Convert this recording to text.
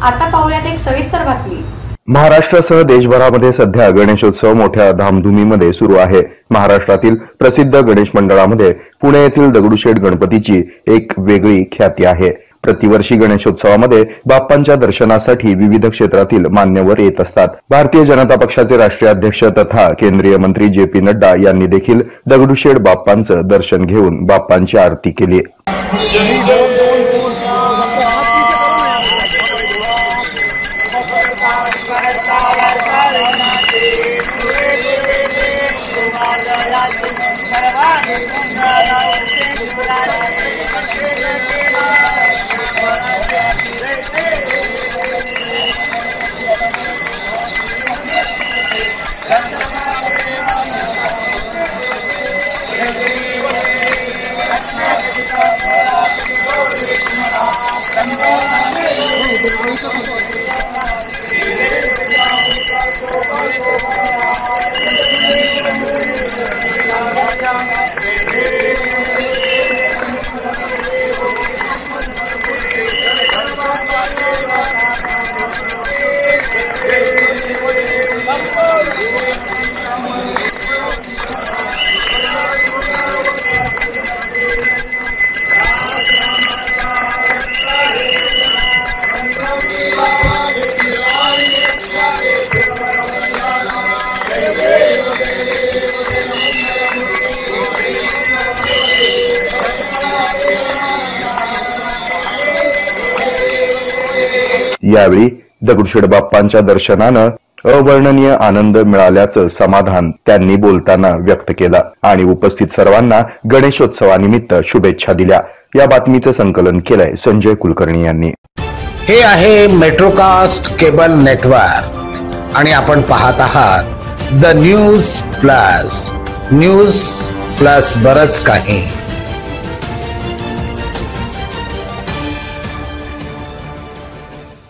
आता पाहूयात एक सविस्तर बातमी। महाराष्ट्रासह देशभरामध्ये सध्या गणेशोत्सव मोठ्या धामधुमीमध्ये सुरू आहे। महाराष्ट्रातील प्रसिद्ध गणेश मंडळामध्ये पुणे येथील दगडूशेठ गणपतीची एक वेगळी ख्याती आहे। प्रतिवर्षी गणेशोत्सवामध्ये बाप्पांच्या दर्शनासाठी विविध क्षेत्रातील मान्यवर येत असतात। भारतीय जनता पक्षाचे राष्ट्रीय अध्यक्ष तथा केंद्रीय मंत्री जे.पी. नड्डा यांनी देखील दगडूशेठ बाप्पांचं दर्शन घेऊन बाप्पांची आरती केली। यावेळी दगडूशेठ बाप्पांच्या दर्शनानं अवर्णनीय आनंद मिळाल्याचं समाधान त्यांनी बोलताना व्यक्त केलं आणि उपस्थित सर्वांना गणेशोत्सवानिमित्त शुभेच्छा दिल्या। या बातमीचं संकलन केलंय संजय कुलकर्णी यांनी। हे आहे मेट्रोकास्ट केबल नेटवर्क आणि आपण पाहत आहात द न्यूज प्लस बरच काही।